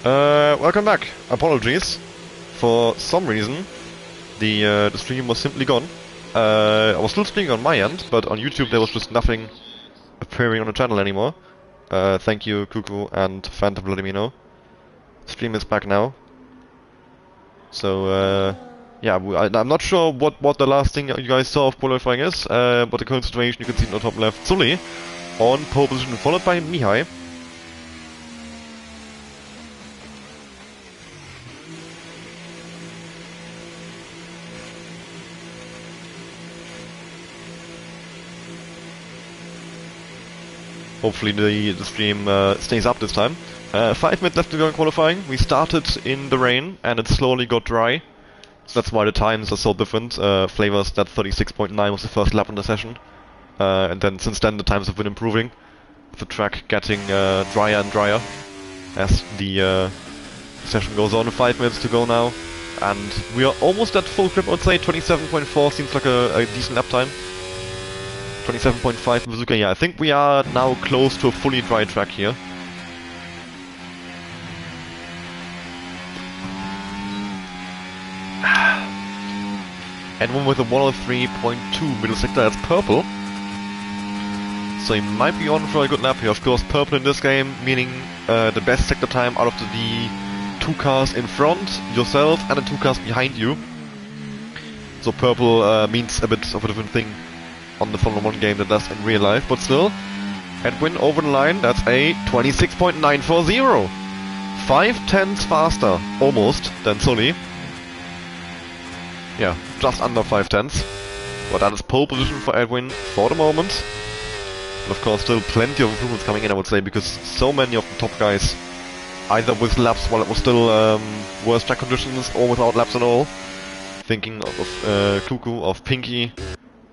Welcome back. Apologies. For some reason, the stream was simply gone. I was still streaming on my end, but on YouTube there was just nothing appearing on the channel anymore. Thank you, Cuckoo and Phantom for letting me know. Stream is back now. So, yeah, I'm not sure what the last thing you guys saw of qualifying is, but the current situation you can see in the top left. Sully on pole position, followed by Mihai. Hopefully the stream stays up this time. 5 minutes left to go in qualifying. We started in the rain and it slowly got dry. So that's why the times are so different. Flavors that 36.9 was the first lap in the session. And then since then the times have been improving. The track getting drier and drier as the session goes on. 5 minutes to go now. And we are almost at full grip, I would say. 27.4 seems like a decent lap time. 27.5 Bazooka, yeah, I think we are now close to a fully dry track here. And one with a 103.2 middle sector, that's purple. So he might be on for a good lap here. Of course, purple in this game, meaning the best sector time out of the 2 cars in front, yourself, and the 2 cars behind you. So purple means a bit of a different thing on the Formula 1 game that does in real life, but still, Edwin over the line, that's a 26.940. 5/10 faster, almost, than Sully. Yeah, just under 5/10. But that is pole position for Edwin for the moment. But of course, still plenty of improvements coming in, I would say, because so many of the top guys, either with laps while it was still worse track conditions, or without laps at all. Thinking of Cuckoo, of Pinky,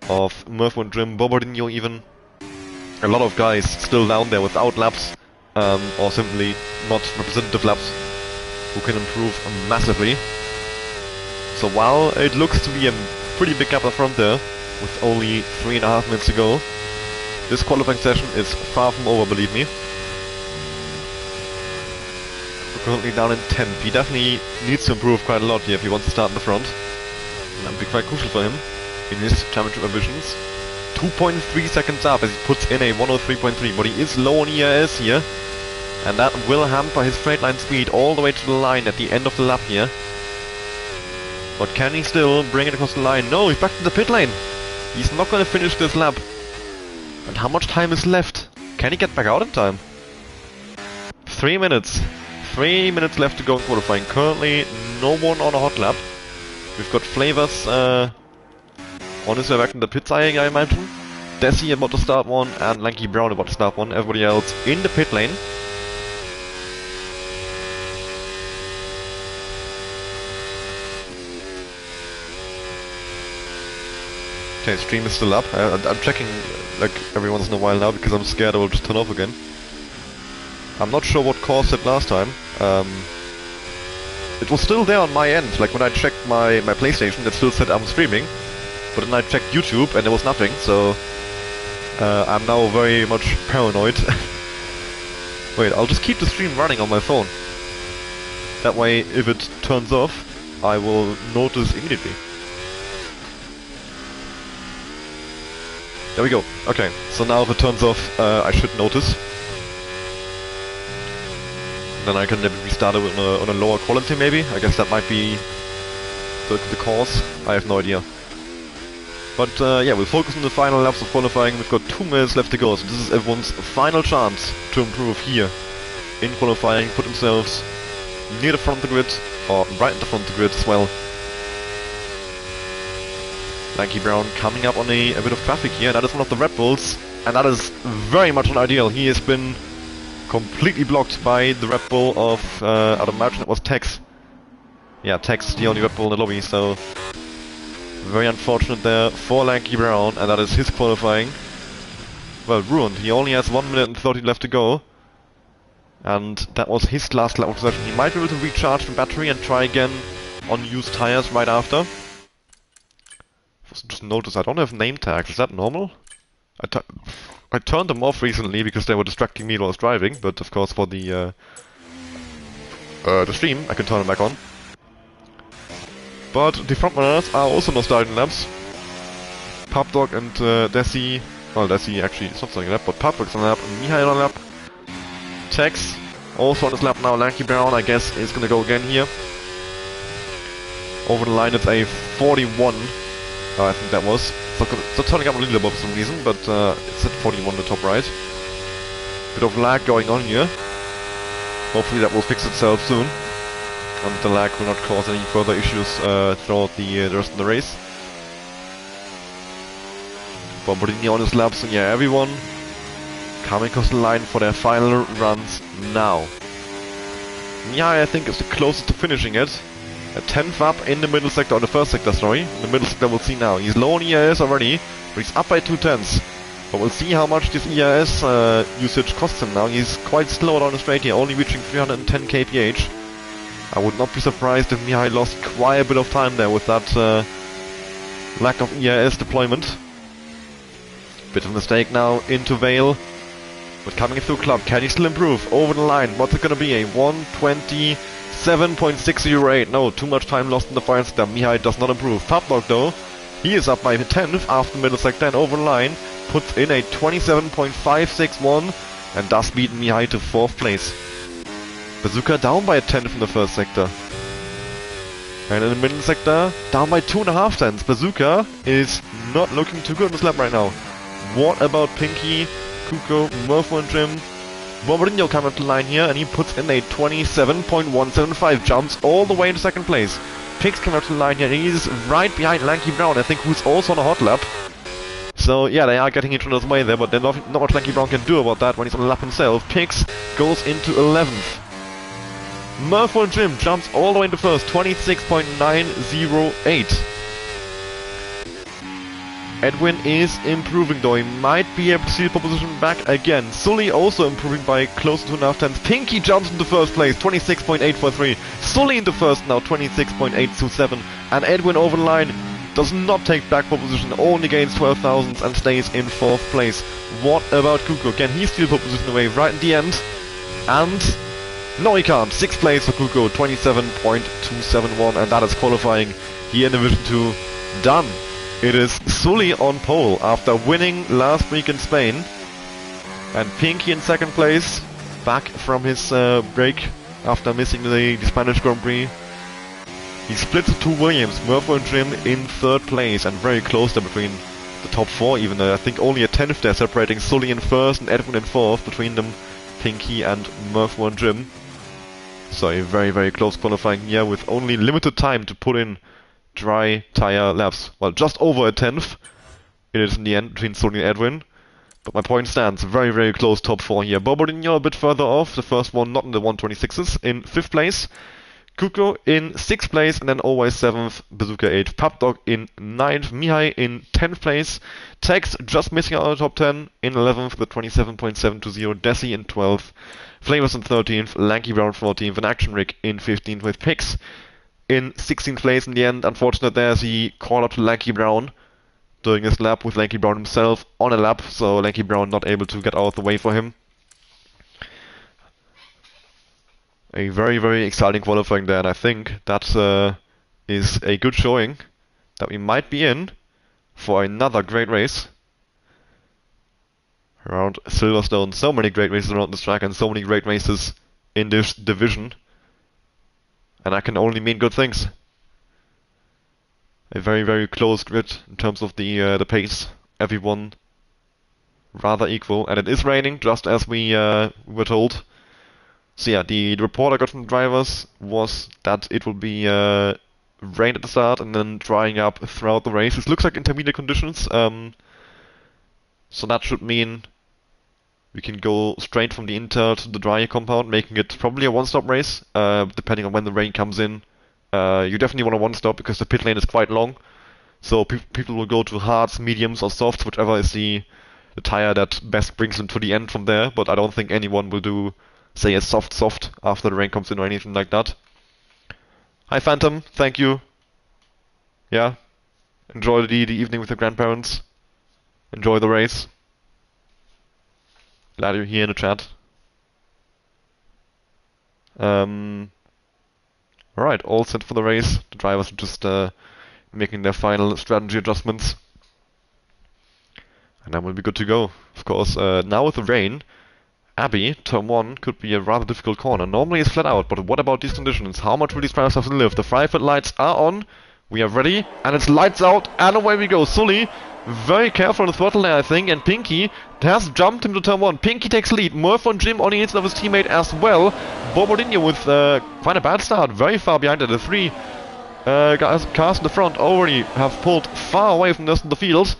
of Murph and Jim, Bobardino even. A lot of guys still down there without laps, or simply not representative laps, who can improve massively. So while it looks to be a pretty big gap up front there, with only 3.5 minutes to go, this qualifying session is far from over, believe me. We're currently down in 10th. He definitely needs to improve quite a lot here if he wants to start in the front. And that would be quite crucial for him in his championship ambitions. 2.3 seconds up as he puts in a 103.3, but he is low on ERS here, and that will hamper his straight line speed all the way to the line at the end of the lap here. But can he still bring it across the line? No, he's back to the pit lane. He's not going to finish this lap. And how much time is left? Can he get back out in time? 3 minutes. 3 minutes left to go in qualifying. Currently no one on a hot lap. We've got Flavors on his way back in the pits, I imagine. Desi about to start one, and Lanky Brown about to start one. Everybody else in the pit lane. Okay, stream is still up. I'm checking like every once in a while now because I'm scared I will just turn off again. I'm not sure what caused it last time. It was still there on my end. Like when I checked my PlayStation, it still said I'm streaming. But then I checked YouTube and there was nothing, so I'm now very much paranoid. Wait, I'll just keep the stream running on my phone. That way, if it turns off, I will notice immediately. There we go. Okay, so now if it turns off, I should notice. Then I can maybe restart it on a lower quality maybe. I guess that might be the cause. I have no idea. But yeah, we'll focus on the final laps of qualifying. We've got 2 minutes left to go, so this is everyone's final chance to improve here in qualifying, put themselves near the front of the grid, or right at the front of the grid as well. Lanky Brown coming up on a bit of traffic here. That is one of the Red Bulls, and that is very much not ideal. He has been completely blocked by the Red Bull of, I'd imagine it was Tex. Yeah, Tex is the only Red Bull in the lobby, so very unfortunate there for Lanky Brown, and that is his qualifying. Well, ruined. He only has 1 minute and 30 left to go. And that was his last lap of the session. He might be able to recharge the battery and try again on used tires right after. Just noticed I don't have name tags. Is that normal? I turned them off recently because they were distracting me while I was driving, but of course for the the stream, I can turn it back on. But the frontrunners are also not starting laps. Pubdog and Desi, well, Desi actually is not starting a lap, but Pubdog's on a lap, and Mihai on a lap. Tex also on his lap now. Lanky Brown, I guess, is gonna go again here. Over the line, it's a 41. I think that was. So turning up a little bit for some reason, but it's at 41 the top right. Bit of lag going on here. Hopefully that will fix itself soon, and the lag will not cause any further issues throughout the rest of the race. Bombardini on his laps, and yeah, everyone coming across the line for their final runs now. Mihai, I think, is the closest to finishing it. A 10th up in the middle sector, or the first sector, sorry. In the middle sector we'll see now. He's low on EIS already, but he's up by 2/10. But we'll see how much this EIS usage costs him now. He's quite slow down the straight here, only reaching 310 kph. I would not be surprised if Mihai lost quite a bit of time there with that lack of EIS deployment. Bit of a mistake now into Vale. But coming through Club, can he still improve? Over the line, what's it gonna be? A 1:27.608. No, too much time lost in the fire sector. Mihai does not improve. Pubdog though, he is up by 10th after middle sector and over the line. Puts in a 27.561 and does beat Mihai to 4th place. Bazooka down by a 10th in the first sector. And in the middle sector, down by 2.5 tenths. Bazooka is not looking too good in this lap right now. What about Pinky, Kuko, Murphy and Jim? Bombardino coming up the line here, and he puts in a 27.175. Jumps all the way into 2nd place. Pix coming up to the line here, and he's right behind Lanky Brown, I think, who's also on a hot lap. So yeah, they are getting each other's way there, but there's not much Lanky Brown can do about that when he's on a lap himself. Pix goes into 11th. Murphy and Jim jumps all the way into 1st, 26.908. Edwin is improving though, he might be able to see the pole position back again. Sully also improving by close to 2.5 tenths. Pinky jumps into 1st place, 26.843. Sully into 1st now, 26.827. And Edwin over the line does not take back pole position, only gains 12 thousandths and stays in 4th place. What about Kuko? Can he steal pole position away right at the end? And no, he can't. 6th place for Kuko, 27.271, and that is qualifying here in Division 2. Done. It is Sully on pole after winning last week in Spain. And Pinky in 2nd place, back from his break after missing the Spanish Grand Prix. He splits to 2 Williams, Murphy and Jim in 3rd place, and very close there between the top 4 even. I think only a 10th there separating Sully in 1st and Edwin in 4th between them, Pinky and Murphy and Jim. So a very, very close qualifying here with only limited time to put in dry tire laps. Well, just over a 10th it is in the end between Sully and Edwin. But my point stands, very, very close top 4 here. Bombardino a bit further off, the first one not in the 126s, in 5th place. Kuko in 6th place, and then always 7th, Bazooka 8th, Pubdog in 9th, Mihai in 10th place, Tex just missing out of the top 10 in 11th with 27.720, Desi in 12th, Flavors in 13th, Lanky Brown 14th, and Action Rick in 15th with Pix in 16th place in the end. Unfortunate there as he caught up to Lanky Brown during his lap with Lanky Brown himself on a lap, so Lanky Brown not able to get out of the way for him. A very, very exciting qualifying there, and I think that is a good showing that we might be in for another great race around Silverstone. So many great races around this track and so many great races in this division, and I can only mean good things. A very, very close grid in terms of the pace. Everyone rather equal, and it is raining just as we were told. So yeah, the report I got from the drivers was that it will be rain at the start and then drying up throughout the race. It looks like intermediate conditions, so that should mean we can go straight from the Inter to the dry compound, making it probably a one-stop race, depending on when the rain comes in. You definitely want a one-stop because the pit lane is quite long, so people will go to hards, mediums or softs, whichever is the tire that best brings them to the end from there, but I don't think anyone will do, say, a soft after the rain comes in or anything like that. Hi Phantom, thank you. Yeah, enjoy the evening with your grandparents. Enjoy the race. Glad you're here in the chat. Alright, all set for the race. The drivers are just making their final strategy adjustments. And then we'll be good to go. Of course, now with the rain, Abbey, turn 1, could be a rather difficult corner. Normally it's flat out, but what about these conditions? How much will these drivers have to live? The fire lights are on, we are ready, and it's lights out, and away we go. Sully, very careful on the throttle there, I think, and Pinky has jumped him to turn 1. Pinky takes lead, Murph and Jim on the inside of his teammate as well. Bobodinho with quite a bad start, very far behind it. The 3 cars in the front already have pulled far away from the rest of the field.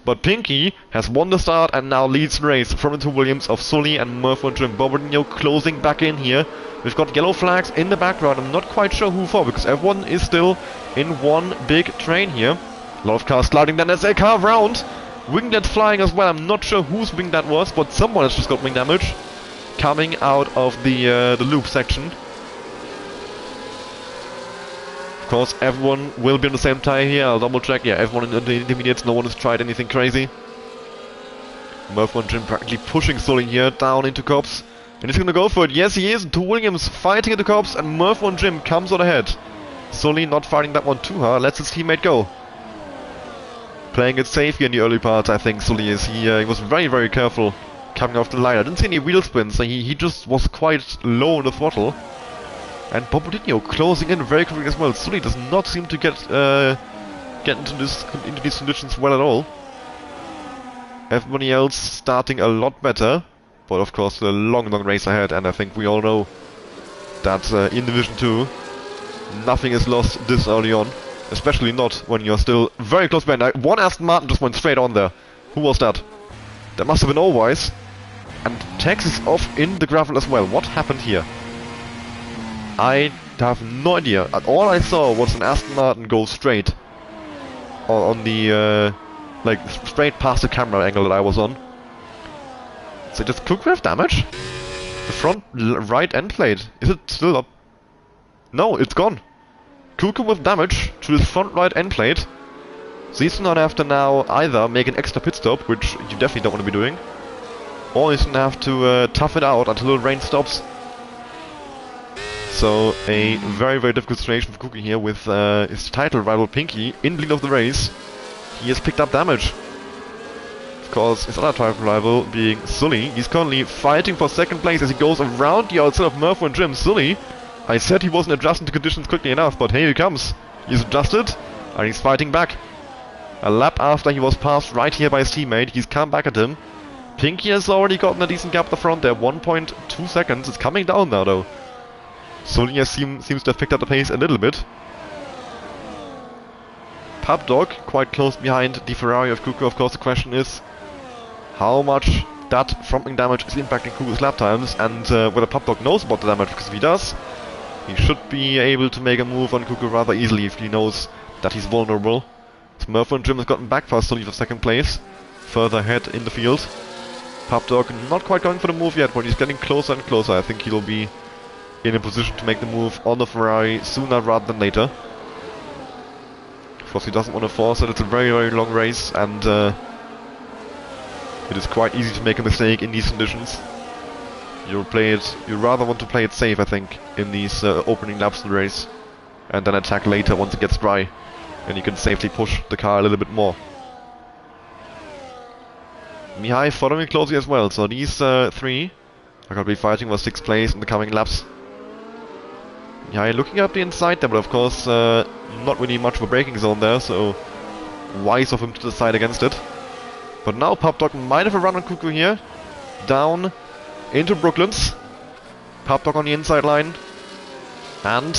But Pinky has won the start and now leads the race from the 2 Williams of Sully and Murphy and Jim. Bobodinho closing back in here. We've got yellow flags in the background. I'm not quite sure who for, because everyone is still in one big train here. A lot of cars sliding down. There's a car round. Winglet flying as well. I'm not sure whose wing that was, but someone has just got wing damage coming out of the loop section. Of course, everyone will be on the same tire here. I'll double check. Yeah, everyone in the intermediates. No one has tried anything crazy. Murphy and Jim practically pushing Sully here down into Cops. And he's gonna go for it. Yes, he is. 2 Williams fighting into Cops, and Murphy and Jim comes on ahead. Sully not fighting that one too hard. Lets his teammate go. Playing it safe here in the early part, I think Sully is. He was very, very careful coming off the line. I didn't see any wheel spins. So he just was quite low on the throttle. And Bobodinho closing in very quickly as well. Sully does not seem to get into these conditions well at all. Everybody else starting a lot better, but of course a long race ahead, and I think we all know that in Division 2 nothing is lost this early on, especially not when you're still very close behind. One Aston Martin just went straight on there. Who was that? That must have been Allwise. And Tex is off in the gravel as well. What happened here? I have no idea. All I saw was an Aston Martin go straight on the like straight past the camera angle that I was on. So does Cuckoo have damage? The front right end plate, is it still up? No, it's gone. Cuckoo with damage to his front right end plate. So he's gonna have to now either make an extra pit stop, which you definitely don't want to be doing, or he's gonna have to tough it out until the rain stops. So a very, very difficult situation for Cookie here with his title rival Pinky in the lead of the race. He has picked up damage. Of course, his other title rival being Sully. He's currently fighting for second place as he goes around the outside of Murphy and Jim. Sully, I said he wasn't adjusting to conditions quickly enough, but here he comes. He's adjusted and he's fighting back. A lap after he was passed right here by his teammate, he's come back at him. Pinky has already gotten a decent gap at the front there, 1.2 seconds. It's coming down now though. Sully seems to have picked up the pace a little bit. Pub Dog quite close behind the Ferrari of Cuckoo. Of course, the question is how much that front wing damage is impacting Cuckoo's lap times, and whether Pub Dog knows about the damage, because if he does, he should be able to make a move on Cuckoo rather easily if he knows that he's vulnerable. So Murphy and Jim has gotten back past Sully for second place, further ahead in the field. Pub Dog not quite going for the move yet, but he's getting closer and closer. I think he'll be in a position to make the move on the Ferrari sooner rather than later. Of course, he doesn't want to force it. It's a very, very long race, and it is quite easy to make a mistake in these conditions. You rather want to play it safe, I think, in these opening laps of the race, and then attack later once it gets dry, and you can safely push the car a little bit more. Mihai following closely as well, so these 3 are going to be fighting for 6th place in the coming laps. Yeah, looking up the inside there, but of course not really much of a braking zone there, so wise of him to decide against it. But now Pub Dog might have a run on Cuckoo here, down into Brooklands. Pub Dog on the inside line, and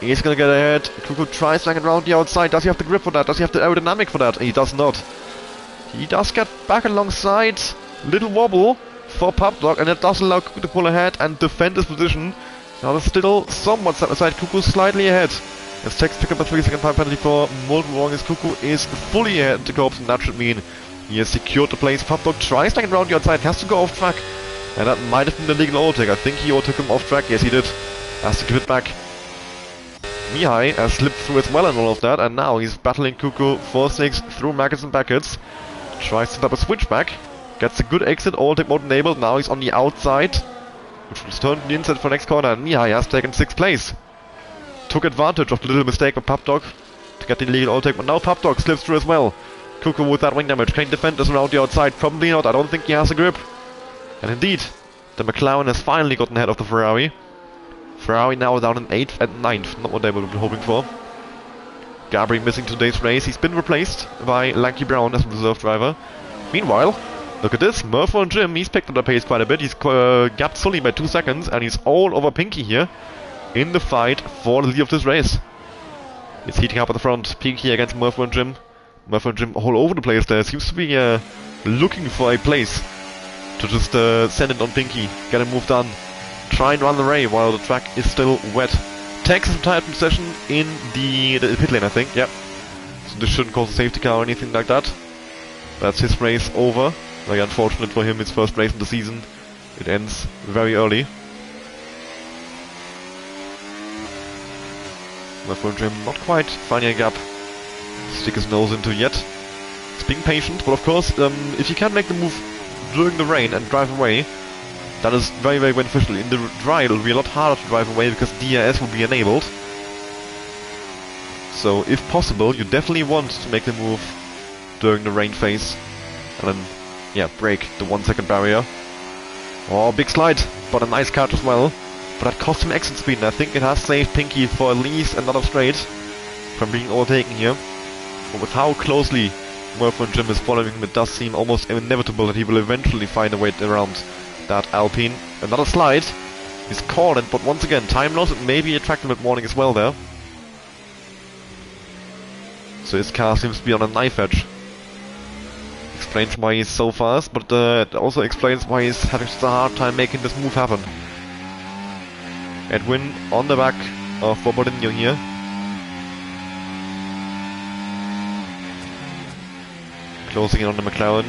he's gonna get ahead. Cuckoo tries to hang around the outside. Does he have the grip for that? Does he have the aerodynamic for that? He does not. He does get back alongside. Little wobble for Pub Dog, and it does allow Cuckoo to pull ahead and defend his position. Now there's still somewhat set aside. Cuckoo slightly ahead. As Tex pick up a 3-second time penalty for Molten Wrong, as Cuckoo is fully ahead to Corps, and that should mean he has secured the place. Pub Dog tries to get around the outside, has to go off track, and that might have been the legal overtake. I think he overtook him off track. Yes, he did. Has to give it back. Mihai has slipped through as well and all of that, and now he's battling Cuckoo 4-6 through Maggots and Beckets. Tries to set up a switchback. Gets a good exit, overtake mode enabled. Now he's on the outside, which will turn to the inside for next corner, and Mihai has taken 6th place. took advantage of the little mistake of Papdog to get the illegal overtake, but now Papdog slips through as well. Kuku with that wing damage. Can he defend us around the outside? Probably not. I don't think he has a grip. And indeed, the McLaren has finally gotten ahead of the Ferrari. Ferrari now down in 8th and 9th. Not what they were hoping for. Gabri missing today's race. He's been replaced by Lanky Brown as a reserve driver. Meanwhile, look at this. Murphy and Jim, he's picked up the pace quite a bit. He's gapped Sully by 2 seconds, and he's all over Pinky here in the fight for the lead of this race. It's heating up at the front. Pinky against Murphy and Jim. Murphy and Jim all over the place there. Seems to be looking for a place to just send it on Pinky. Get a move done. Try and run the Ray while the track is still wet. Takes some tire concession in the pit lane, I think. Yep. So this shouldn't cause a safety car or anything like that. That's his race over. Very unfortunate for him, his first race in the season. It ends very early. Murphy and Jim not quite finding a gap to stick his nose into yet. He's being patient, but of course, if you can make the move during the rain and drive away, that is very, very beneficial. In the dry, it'll be a lot harder to drive away because DRS will be enabled. So, if possible, you definitely want to make the move during the rain phase. And then, yeah, break the 1 second barrier. Oh, big slide, but a nice catch as well. But that cost him exit speed, and I think it has saved Pinky for at least another straight from being overtaken here. But with how closely Murphy and Jim is following him, it does seem almost inevitable that he will eventually find a way around that Alpine. Another slide. He's caught it, but once again, time loss. It may be attractive at morning as well there. So his car seems to be on a knife edge. Explains why he's so fast, but it also explains why he's having such a hard time making this move happen. Edwin on the back of Bobadinho here. Closing in on the McLaren.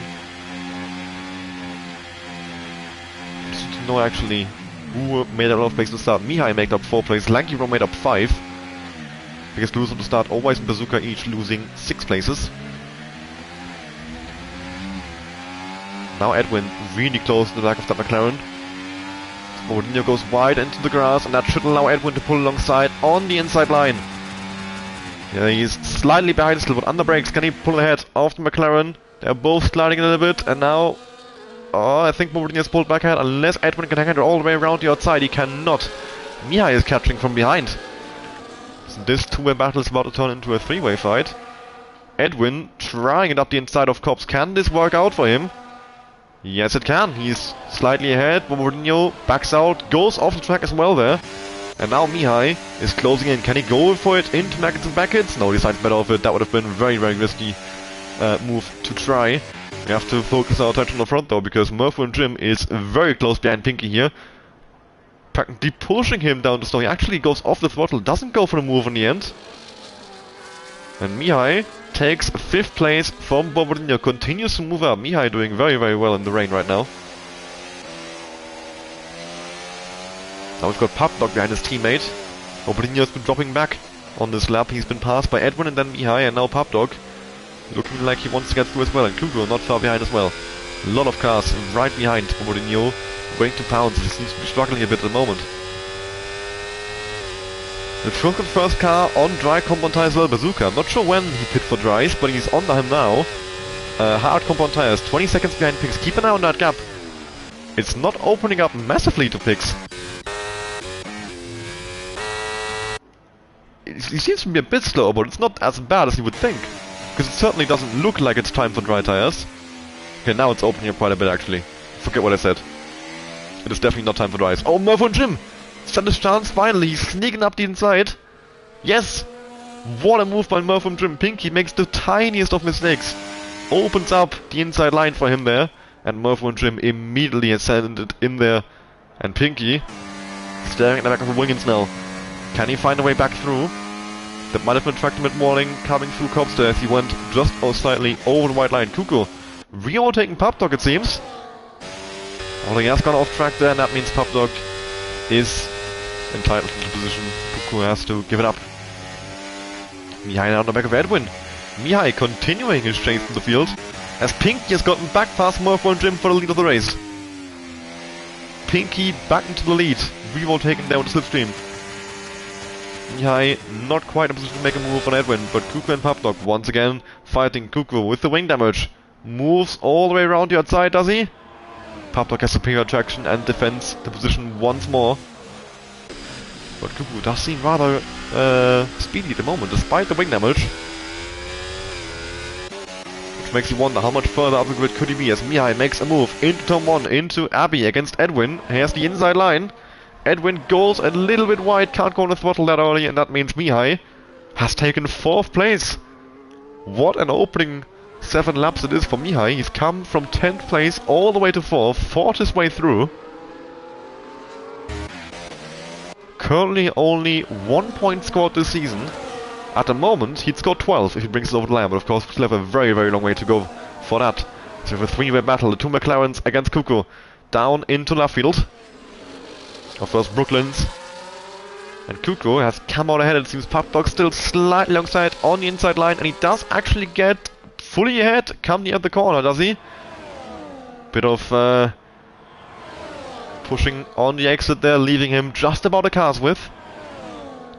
Just to know actually who made a lot of places to start. Mihai made up 4 places, Lanky Brown made up 5. Biggest loser to start, always and Bazooka each losing 6 places. Now Edwin really close to the back of that McLaren. Bobadinho goes wide into the grass, and that should allow Edwin to pull alongside on the inside line. Yeah, he's slightly behind still, but under brakes, can he pull ahead of the McLaren? They're both sliding a little bit, and now... Oh, I think Bobadinho's pulled back ahead, unless Edwin can hang it all the way around the outside. He cannot. Mihai is catching from behind. So this two-way battle is about to turn into a 3-way fight. Edwin trying it up the inside of Cops. Can this work out for him? Yes, it can. He's slightly ahead. Bobadinho backs out, goes off the track as well there. And now Mihai is closing in. Can he go for it into Maggots and Beckett? No, he decides better off it. That would have been a very, very risky move to try. We have to focus our attention on the front though, because Murphy and Jim is very close behind Pinky here. Practically pushing him down the snow. He actually goes off the throttle, doesn't go for the move in the end. And Mihai takes 5th place from Bobadinho, continues to move up. Mihai doing very, very well in the rain right now. Now we've got Papdog behind his teammate. Bobadinho's been dropping back on this lap. He's been passed by Edwin and then Mihai, and now Papdog looking like he wants to get through as well. And Klugo not far behind as well. A lot of cars right behind Bobadinho, going to pounds. He seems to be struggling a bit at the moment. The first car on dry compound tires as well, Bazooka. I'm not sure when he pit for dries, but he's on him now. Hard compound tires, 20 seconds behind Pix. Keep an eye on that gap. It's not opening up massively to Pix. He seems to be a bit slow, but it's not as bad as you would think. Because it certainly doesn't look like it's time for dry tires. Okay, now it's opening up quite a bit actually. Forget what I said. It is definitely not time for dries. Oh, Murphy and Jim! Stand his chance finally, he's sneaking up the inside. Yes! What a move by Murphy and Jim. Pinky makes the tiniest of mistakes. Opens up the inside line for him there. And Murphy and Jim immediately ascended in there. And Pinky staring at the back of the Wiggins now. Can he find a way back through? That might have been tracked mid-morning, coming through Cops there as he went just slightly over the white line. Kuko re-overtaking Papdog, it seems. Although he has gone off track there, and that means Papdog is entitled to the position. Kuko has to give it up. Mihai now on the back of Edwin. Mihai continuing his chase from the field as Pinky has gotten back past Murphy and Jim for the lead of the race. Pinky back into the lead, re-overtaking down the slipstream. Mihai not quite in a position to make a move on Edwin, but Kuku and Papdog once again fighting. Kuku with the wing damage. Moves all the way around the outside, does he? Papdog has superior traction and defends the position once more. But Kuku does seem rather speedy at the moment, despite the wing damage. Which makes you wonder how much further up the grid could he be as Mihai makes a move into turn 1, into Abby against Edwin. Here's the inside line. Edwin goes a little bit wide, can't go on the throttle that early, and that means Mihai has taken 4th place. What an opening 7 laps it is for Mihai. He's come from 10th place all the way to 4th, fought his way through. Currently only 1 point scored this season. At the moment, he'd score 12 if he brings it over the line, but of course, we still have a very, very long way to go for that. So we have a 3-way battle, the 2 McLarens against Kuku. Down into left field. Of course, Brooklands. And Kuku has come out ahead. It seems Papdog still slightly alongside on the inside line, and he does actually get fully ahead come near the corner, does he? Bit of pushing on the exit there, leaving him just about a car's width.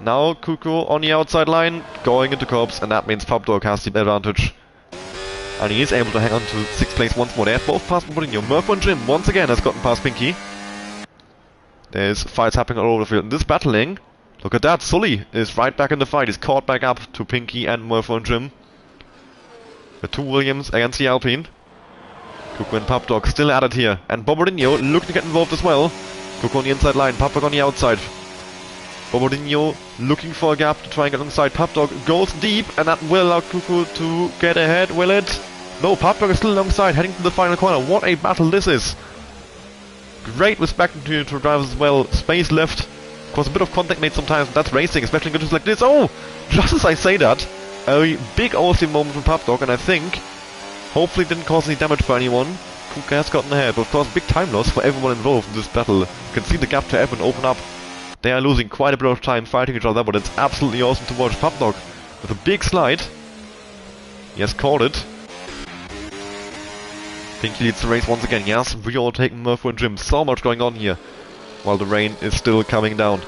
Now Kuku on the outside line, going into curbs, and that means Papdog has the advantage. And he is able to hang on to 6th place once more. They have both passed Mourinho. Murphy and Jim once again has gotten past Pinky. There's fights happening all over the field. And this battling, look at that, Sully is right back in the fight. He's caught back up to Pinky and Murphy and Jim. The 2 Williams against the Alpine. Kuku and Papdog still at it here. And Bobardinho looking to get involved as well. Kuku on the inside line, Papdog on the outside. Bobardinho looking for a gap to try and get alongside. Papdog goes deep, and that will allow Kuku to get ahead, will it? No, Papdog is still alongside, heading to the final corner. What a battle this is! Great respect to drivers as well. Space left. Of course, a bit of contact made sometimes, that's racing, especially in conditions like this. Oh! Just as I say that, a big awesome moment from Papdog, and I think hopefully didn't cause any damage for anyone. Kuku has gotten ahead, but of course, big time loss for everyone involved in this battle. You can see the gap to Evan open up. They are losing quite a bit of time fighting each other, but it's absolutely awesome to watch. Papdog with a big slide. He has caught it. Pinky leads the race once again. Yes, we all taking Murphy and Jim. So much going on here, while the rain is still coming down.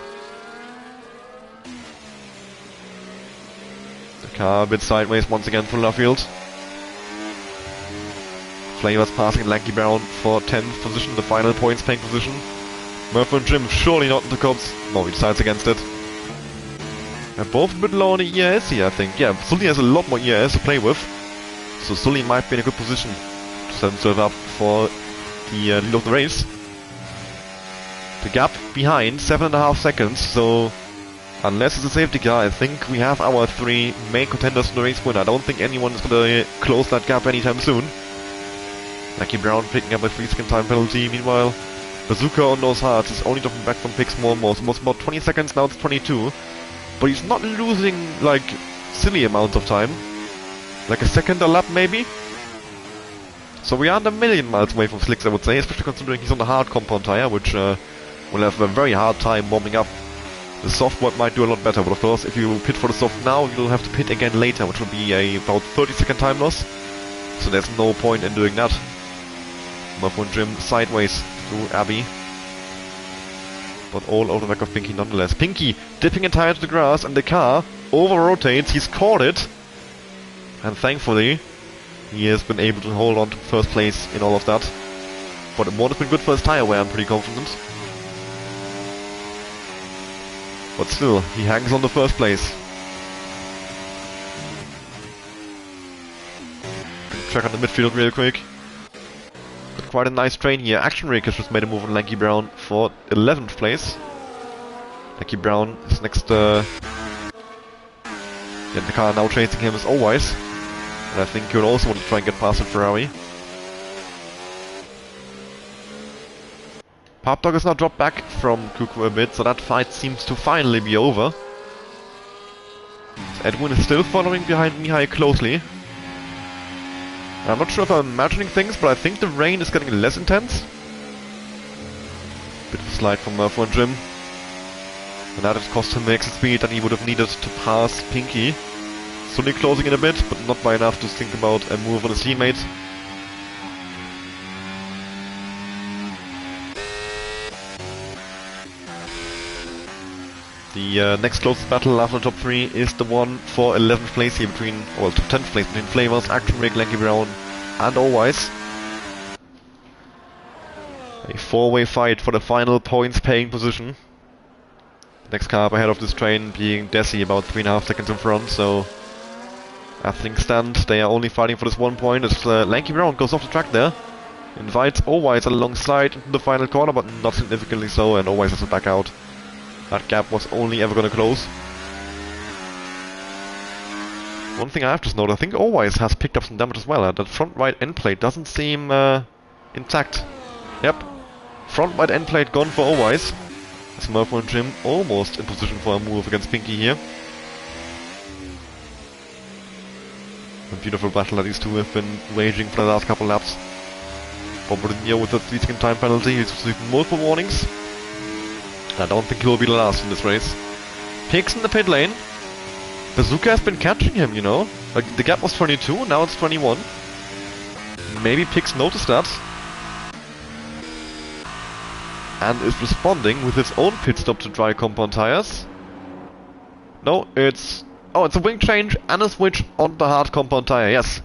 The car a bit sideways once again from left field. Flavors passing Lanky Brown for 10th position, the final points paying position. Murphy and Jim surely not in the curbs. No, he decides against it. They're both a bit low on the ERS here, I think. Yeah, Sully has a lot more ERS to play with. So Sully might be in a good position to set himself up for the lead of the race. The gap behind, 7.5 seconds, so unless it's a safety car, I think we have our 3 main contenders for the race win. I don't think anyone is going to close that gap anytime soon. Lanky Brown picking up a 3-second time penalty. Meanwhile, Bazooka on those hearts is only dropping back from picks more and more. So it was about 20 seconds, now it's 22. But he's not losing, like, silly amounts of time. Like a second a lap, maybe? So we are a million miles away from Slicks, I would say, especially considering he's on the hard compound tire, which will have a very hard time warming up. The soft one might do a lot better, but of course, if you pit for the soft now, you'll have to pit again later, which will be about 30-second time loss. So there's no point in doing that. Murphy and Jim sideways to Abby. But all over the back of Pinky nonetheless. Pinky dipping a tire to the grass, and the car over-rotates. He's caught it. And thankfully, he has been able to hold on to first place in all of that. But it won't have been good for his tire wear, I'm pretty confident. But still, he hangs on the first place. Check on the midfield real quick. Got quite a nice train here. Action Rakers just made a move on Lanky Brown for 11th place. Lanky Brown is next. The car now chasing him is Alwise. And I think he'll also want to try and get past the Ferrari. Papdog has now dropped back from Kuku a bit, so that fight seems to finally be over. Edwin is still following behind Mihai closely. I'm not sure if I'm imagining things, but I think the rain is getting less intense. Bit of a slide from Murphy and Jim. And that has cost him the exit speed that he would have needed to pass Pinky. Sully closing in a bit, but not by enough to think about a move on his teammate. The next closest battle after the top 3 is the one for 11th place here between, well, top 10th place between Flavors, Action Rig, Lanky Brown and Allwise. A 4-way fight for the final points paying position. Next car up ahead of this train being Desi, about 3.5 seconds in front, so as things stand, they are only fighting for this 1 point as Lanky Brown goes off the track there. Invites Allwise alongside into the final corner, but not significantly so, and Allwise has to back out. That gap was only ever gonna close. One thing I have to note, I think Allwise has picked up some damage as well. That front right end plate doesn't seem intact. Yep, front right end plate gone for Allwise. Smurf and Jim almost in position for a move against Pinky here. A beautiful battle that these two have been waging for the last couple laps. Bombardino with a 3-second time penalty, he's received multiple warnings. I don't think he'll be the last in this race. Pix in the pit lane. Bazooka has been catching him, you know. Like, the gap was 22, now it's 21. Maybe Pix noticed that. And is responding with his own pit stop to dry compound tires. No, it's... Oh, it's a wing change and a switch on the hard compound tire, yes.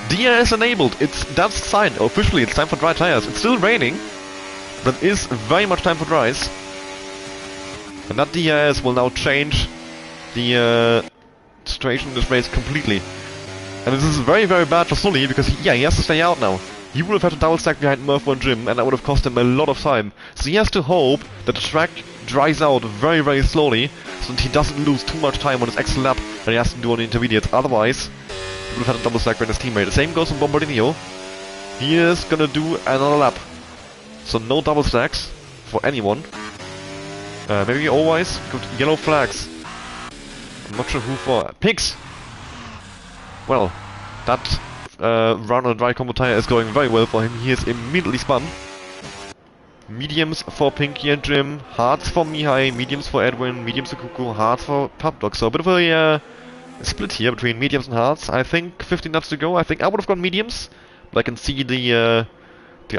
DRS enabled, that's the sign. Officially, it's time for dry tires. It's still raining, but it is very much time for dries. And that DRS will now change the situation in this race completely. And this is very, very bad for Sully because, he has to stay out now. He would have had to double stack behind Murph and Jim, and that would have cost him a lot of time. So he has to hope that the track dries out very, very slowly, so that he doesn't lose too much time on his extra lap that he has to do on the intermediates. Otherwise, he would have had a double stack behind his teammate. The same goes for Bombardino. He is gonna do another lap. So no double stacks for anyone. Maybe Allwise got yellow flags. I'm not sure who for. Pigs! Well, that run on a dry combo tire is going very well for him. He is immediately spun. Mediums for Pinky and Jim, hards for Mihai, mediums for Edwin, mediums for Kuku, hards for Pubdog. So a bit of a split here between mediums and hards. I think 15 laps to go. I think I would have gone mediums, but I can see the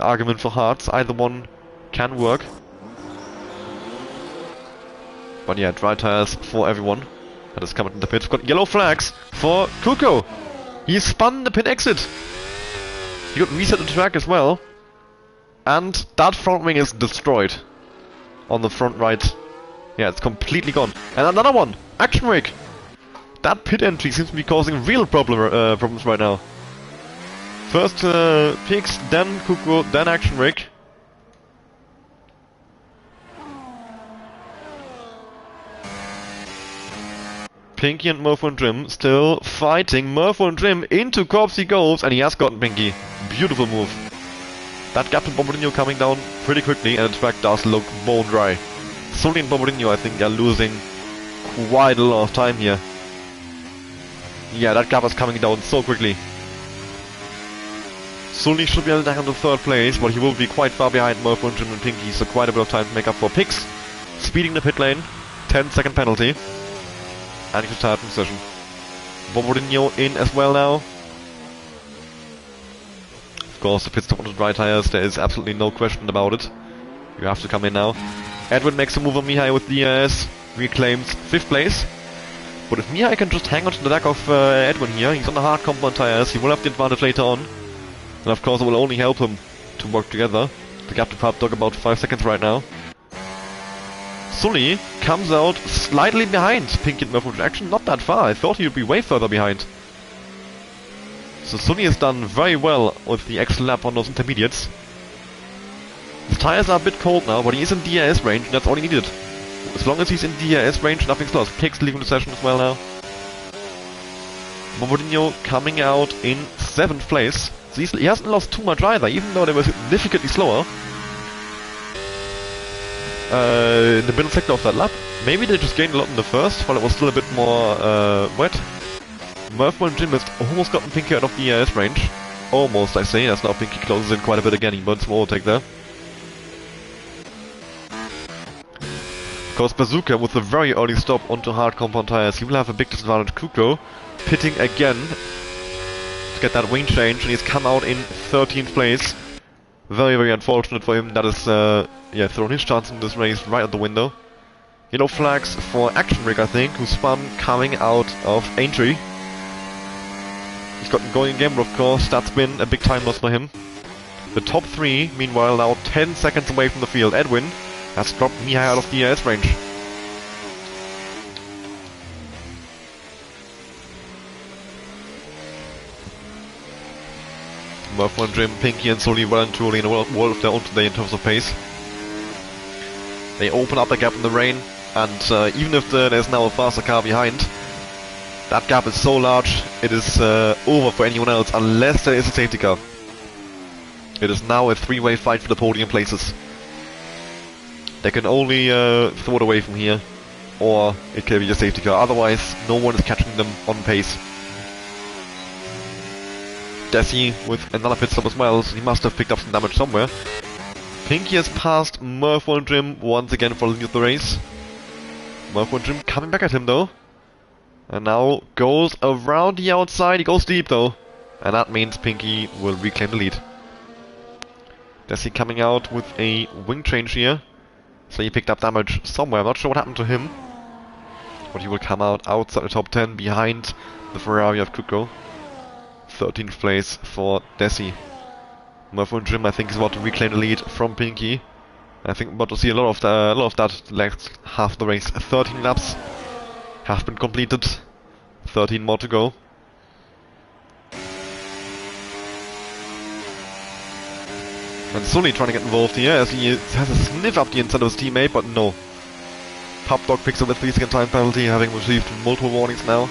argument for hards. Either one can work. But yeah, dry tires for everyone that is coming in the pit. We've got yellow flags for Kuko. He spun the pit exit. He got reset the track as well. And that front wing is destroyed. On the front right. Yeah, it's completely gone. And another one! Action Rig! That pit entry seems to be causing real problems right now. First Pix, then Kuko, then Action Rig. Pinky and Murph and Jim still fighting. Murph and Jim into Corpse he goes, and he has gotten Pinky. Beautiful move. That gap to Bombardino coming down pretty quickly, and the track does look bone dry. Sully and Bombardino, I think, are losing quite a lot of time here. Yeah, that gap is coming down so quickly. Sully should be able to handle third place, but he will be quite far behind Murph and Jim and Pinky, so quite a bit of time to make up for. Pix speeding the pit lane, 10-second penalty. And he's retired from session. Bombardino in as well now. Of course, the pit stop on the dry tires, there is absolutely no question about it. You have to come in now. Edwin makes a move on Mihai with DRS, reclaims 5th place. But if Mihai can just hang on to the back of Edwin here, he's on the hard compound tires, he will have the advantage later on. And of course it will only help him to work together. The gap to Pubdog about 5 seconds right now. Sully comes out slightly behind Pinky and Murph. Actually not that far, I thought he would be way further behind. So Sully has done very well with the extra lap on those intermediates. The tires are a bit cold now, but he is in DRS range and that's all he needed. As long as he's in DRS range, nothing's lost. Pix leaving the session as well now. Bombardino coming out in 7th place. So he hasn't lost too much either, even though they were significantly slower. In the middle sector of that lap. Maybe they just gained a lot in the first, while it was still a bit more wet. Murph and Jim has almost gotten Pinky out of the DRS range. Almost, I say, as now Pinky closes in quite a bit again. He burns some overtake there. Of course, Bazooka with a very early stop onto hard compound tires. He will have a big disadvantage. Kuko pitting again to get that wing change, and he's come out in 13th place. Very, very unfortunate for him. That is, thrown his chance in this race right out the window. Yellow flags for Action Rick, I think, who spun coming out of Aintree. He's gotten going again, but of course that's been a big time loss for him. The top 3, meanwhile, now 10 seconds away from the field. Edwin has dropped Mihai out of DRS range. Murph1 Jim, Pinky and Sully well and truly in a world of their own today in terms of pace. They open up the gap in the rain, and even if there's now a faster car behind, that gap is so large, it is over for anyone else unless there is a safety car. It is now a 3-way fight for the podium places. They can only throw it away from here, or it can be a safety car. Otherwise, no one is catching them on pace. Desi with another pit stop as well, so he must have picked up some damage somewhere. Pinky has passed Murph1 Jim once again for the lead of the race. Murph1 Jim coming back at him though. And now goes around the outside, he goes deep though. And that means Pinky will reclaim the lead. Desi coming out with a wing change here. So he picked up damage somewhere, I'm not sure what happened to him. But he will come out outside the top 10 behind the Ferrari of Kuko. 13th place for Desi. Murph1 Jim, I think, is about to reclaim the lead from Pinky. I think we're about to see a lot of that last half of the race. 13 laps have been completed. 13 more to go. And Sully trying to get involved here as he has a sniff up the inside of his teammate, but no. Pop Dog picks up the 3-second time penalty, having received multiple warnings now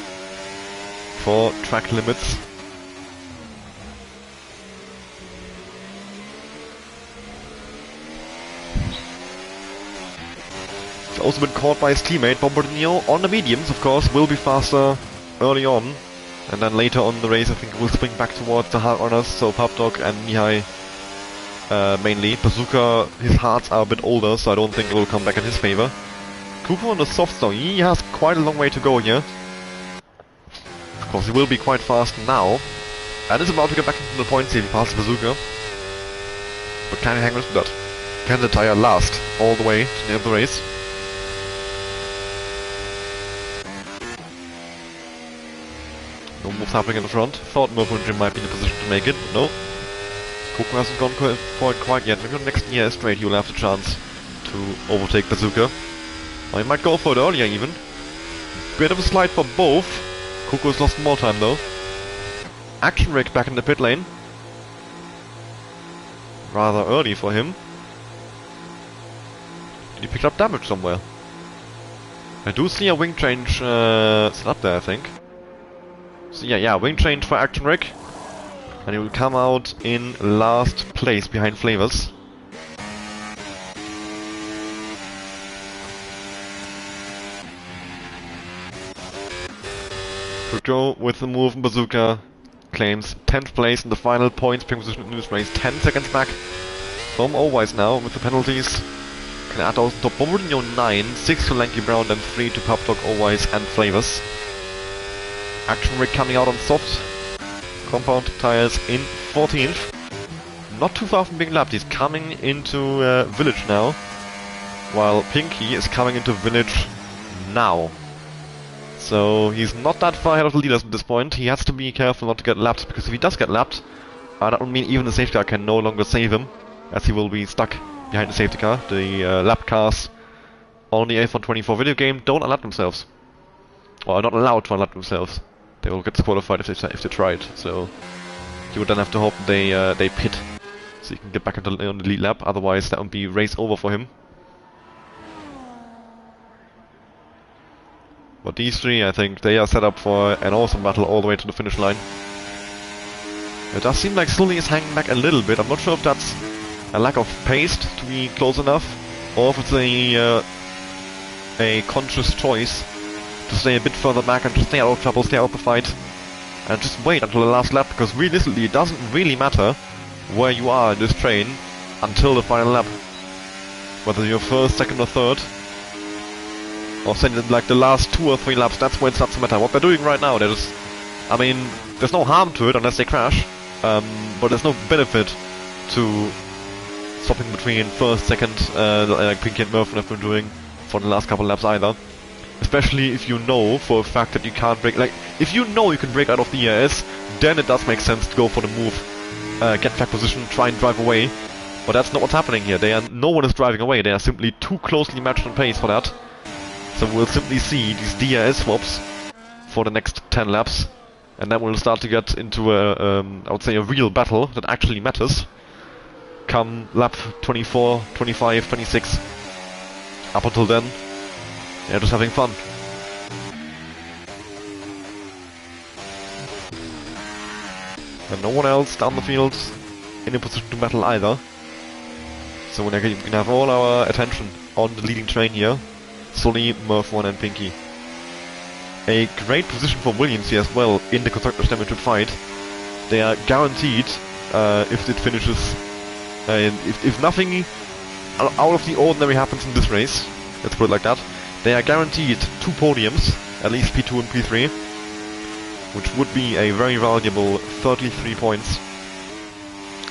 for track limits. He's also been caught by his teammate Bombardino on the mediums, of course, will be faster early on. And then later on in the race I think we'll swing back towards the hard runners, so Pop Dog and Mihai mainly. Bazooka, his hards are a bit older, so I don't think it will come back in his favor. Kuko on the soft zone, he has quite a long way to go here. Of course, he will be quite fast now. And is about to get back into the points if he passes Bazooka. But can he hang with that? Can the tire last all the way to the end of the race? No moves happening in the front. Thought Murph1 Jim might be in a position to make it, but no. Kuko hasn't gone for it quite yet. Maybe on next year straight he will have the chance to overtake Bazooka. Or he might go for it earlier even. Bit of a slide for both. Kuko's lost more time though. Action Rick back in the pit lane. Rather early for him. Did he pick up damage somewhere? I do see a wing change set up there, I think. So yeah, wing change for Action Rick. And he will come out in last place behind Flavors. Kuko with the move, Bazooka claims 10th place in the final points ping position in this race. 10 seconds back from Owise now with the penalties. Can add those to Bombardino 9, 6 to Lanky Brown, and 3 to Pop Dog, Owise and Flavors. Action Rick coming out on soft compound tires in 14th. Not too far from being lapped. He's coming into Village now, while Pinky is coming into Village now. So he's not that far ahead of the leaders at this point. He has to be careful not to get lapped, because if he does get lapped, that would mean even the safety car can no longer save him, as he will be stuck behind the safety car. The lap cars on the F124 video game don't unlap themselves. Or are not allowed to unlap themselves. They will get disqualified if they try it. So you would then have to hope they pit, so you can get back on the lead lap. Otherwise, that would be race over for him. But these three, I think, they are set up for an awesome battle all the way to the finish line. It does seem like Sully is hanging back a little bit. I'm not sure if that's a lack of pace to be close enough, or if it's a conscious choice to stay a bit further back and just stay out of trouble, stay out of the fight, and just wait until the last lap, because realistically it doesn't really matter where you are in this train until the final lap. Whether you're first, second or third, or send like the last 2 or 3 laps, that's where it starts to matter. What they're doing right now, I mean, there's no harm to it unless they crash, but there's no benefit to stopping between first, second, like Pinky and Murph have been doing for the last couple laps either. Especially if you know for a fact that you can't break, like, if you know you can break out of the ERS, then it does make sense to go for the move, get track position, try and drive away. But that's not what's happening here. No one is driving away, they are simply too closely matched on pace for that. So we'll simply see these DRS swaps for the next 10 laps. And then we'll start to get into I would say a real battle that actually matters. Come lap 24, 25, 26. Up until then, yeah, just having fun. And no one else down the field in a position to battle either. So we can have all our attention on the leading train here. Sully, Murph1 and Pinky. A great position for Williams here as well in the Constructors' Championship fight. They are guaranteed, if it finishes, if nothing out of the ordinary happens in this race, let's put it like that, they are guaranteed 2 podiums, at least P2 and P3, which would be a very valuable 33 points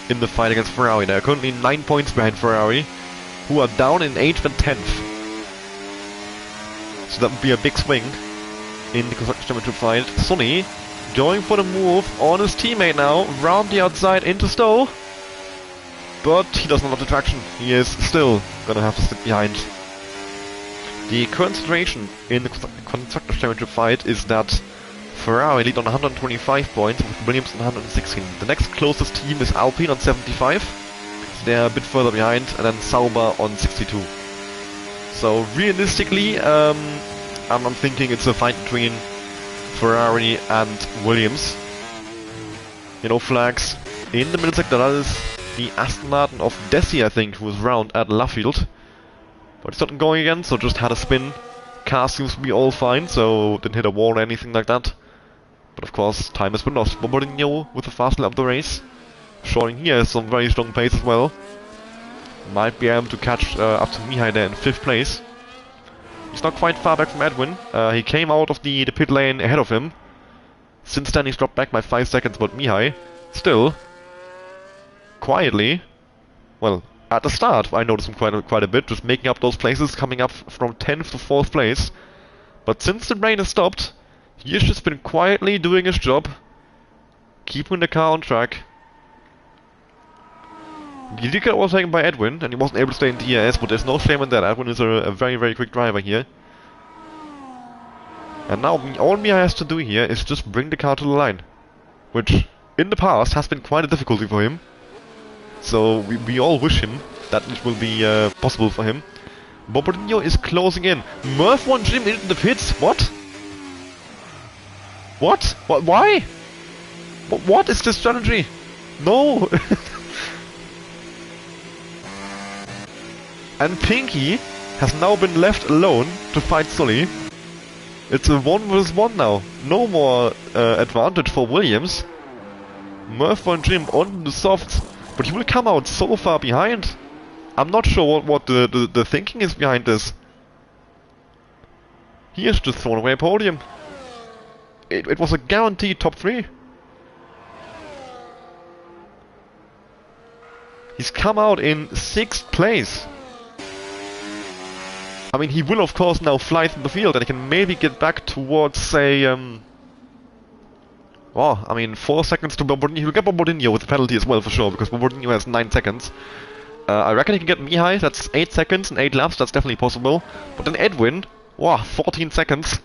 in the fight against Ferrari. They are currently 9 points behind Ferrari, who are down in 8th and 10th. So that would be a big swing in the Constructors' Championship fight. Sonny going for the move on his teammate now, round the outside into Stowe. But he doesn't have the traction. He is still gonna have to sit behind. The current situation in the Constructors' Championship fight is that Ferrari lead on 125 points with Williams on 116. The next closest team is Alpine on 75. So they're a bit further behind, and then Sauber on 62. So realistically, I'm thinking it's a fight between Ferrari and Williams. You know, flags in the middle sector. That is the Aston Martin of Desi, I think, who was round at Luffield. But it's not going again, so just had a spin. Car seems to be all fine, so didn't hit a wall or anything like that. But of course, time has been lost. Bombardino with the fast lap of the race. Showing here some very strong pace as well. Might be able to catch up to Mihai there in 5th place. He's not quite far back from Edwin. He came out of the pit lane ahead of him. Since then he's dropped back by 5 seconds, but Mihai, still, quietly, well, at the start I noticed him quite a bit, just making up those places, coming up from 10th to 4th place. But since the rain has stopped, he has just been quietly doing his job, keeping the car on track. He did get overtaken by Edwin, and he wasn't able to stay in DRS, but there's no shame in that. Edwin is a very, very quick driver here. And now all Mihai has to do here is just bring the car to the line. Which, in the past, has been quite a difficulty for him. So we all wish him that it will be possible for him. Bombardino is closing in. Murph1 Jim into the pits? What? What? Why? What is this strategy? No! And Pinky has now been left alone to fight Sully. It's a 1 vs 1 now. No more advantage for Williams. Murph1 Jim on the softs, but he will come out so far behind. I'm not sure what the thinking is behind this. He has just thrown away a podium. It was a guaranteed top 3. He's come out in 6th place. I mean, he will of course now fly through the field, and he can maybe get back towards, say, well, I mean, 4 seconds to Bombardino. He'll get Bombardino with the penalty as well, for sure, because Bombardino has 9 seconds. I reckon he can get Mihai, that's 8 seconds and 8 laps, that's definitely possible. But then Edwin, wow, 14 seconds.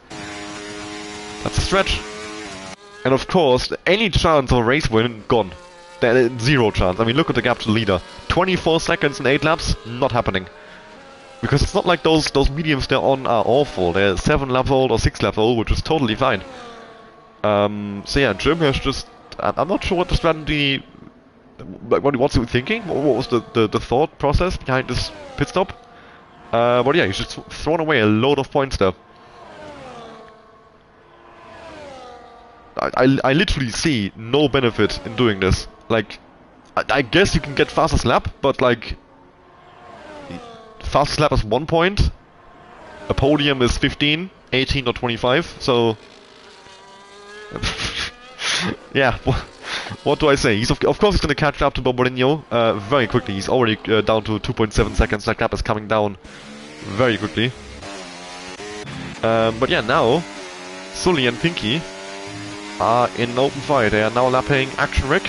That's a stretch. And of course, any chance of a race win, gone. There, 0 chance. I mean, look at the gap to the leader. 24 seconds and 8 laps, not happening. Because it's not like those mediums they're on are awful. They're 7 laps old or 6 laps old, which is totally fine. So yeah, Jim has just... I'm not sure what the strategy... What's he thinking? What was the thought process behind this pit stop? But yeah, he's just thrown away a load of points there. I literally see no benefit in doing this. Like, I guess you can get fastest lap, but like... Fastest lap is 1 point. A podium is 15, 18 or 25, so... yeah, what do I say? He's of course he's going to catch up to Bombardino very quickly. He's already down to 2.7 seconds. That gap is coming down very quickly. But yeah, now Sully and Pinky are in an open fight. They are now lapping Action Rick,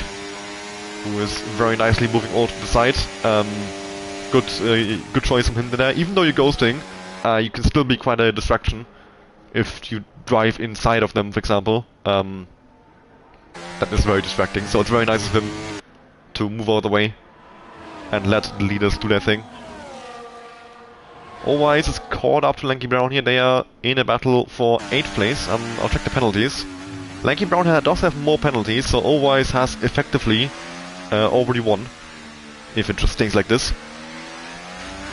who is very nicely moving all to the side. Good choice from him there. Even though you're ghosting, you can still be quite a distraction if you drive inside of them, for example. That is very distracting, so it's very nice of him to move out of the way and let the leaders do their thing. Allwise is caught up to Lanky Brown here. They are in a battle for 8th place. I'll check the penalties. Lanky Brown does have more penalties, so Allwise has effectively already won, if it just stays like this.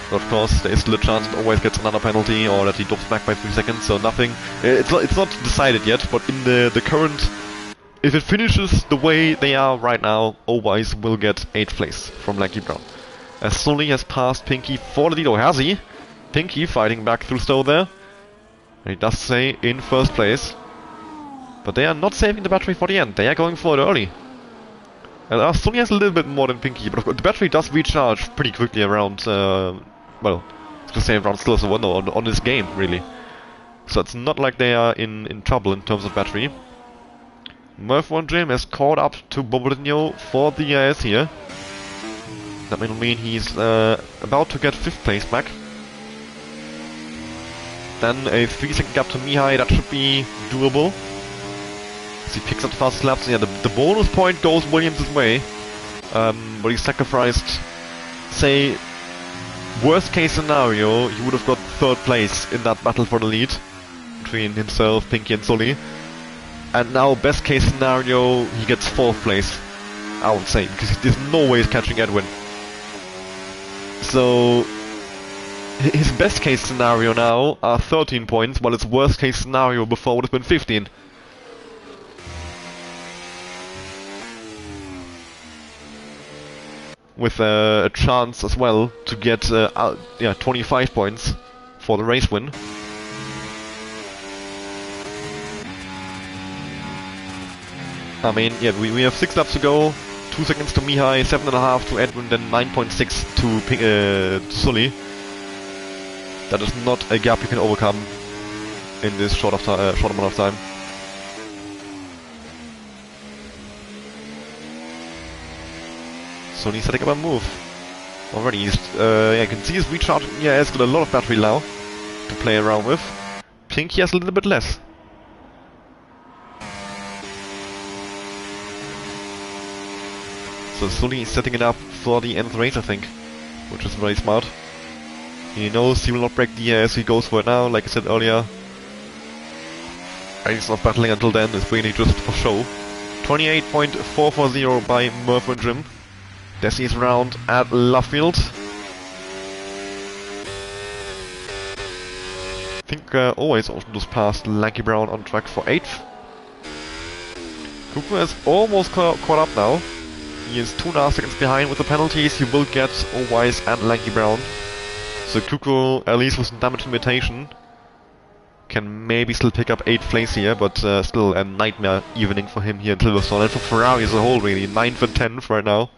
But of course, there is still a chance that Allwise gets another penalty, or that he drops back by 3 seconds, so nothing. It's not decided yet, but in the current... If it finishes the way they are right now, Allwise will get 8th place from Lanky Brown. As Sully has passed Pinky for the lead, or has he? Pinky fighting back through Stowe there. And he does stay in 1st place. But they are not saving the battery for the end, they are going for it early. And Sully has a little bit more than Pinky, but of course the battery does recharge pretty quickly around, well, I was gonna say around Silver Window on this game, really. So it's not like they are in trouble in terms of battery. Murph1 Jim has caught up to Bobadinho for the EIS here. That will mean he's about to get 5th place back. Then a 3-second gap to Mihai, that should be doable. As he picks up the fastest laps, yeah, the bonus point goes Williams' way. But he sacrificed, say, worst case scenario, he would have got 3rd place in that battle for the lead between himself, Pinky and Sully. And now, best case scenario, he gets 4th place, I would say, because there's no way he's catching Edwin. So, his best case scenario now are 13 points, while his worst case scenario before would have been 15. With a chance as well to get 25 points for the race win. I mean, yeah, we have 6 laps to go, 2 seconds to Mihai, 7.5 to Edwin, then 9.6 to Sully. That is not a gap you can overcome in this short amount of time. Sully setting up a move. Already, yeah, you can see he's recharging. Yeah, he's got a lot of battery now to play around with. Pinky has a little bit less. So Sully is setting it up for the nth race, I think, which is very smart. He knows he will not break the EIS, he goes for it now, like I said earlier. And he's not battling until then, it's really just for show. 28.440 by Murph1 Jim. Desi's round at Luffield. I think Always also just passed Lanky Brown on track for 8th. Kuku is almost caught up now. He is 2.5 seconds behind with the penalties. He will get Always and Lanky Brown. So Kuku, at least with some damage limitation, can maybe still pick up 8th place here, but still a nightmare evening for him here in Silverstone, and for Ferrari as a whole really, 9th and 10th right now.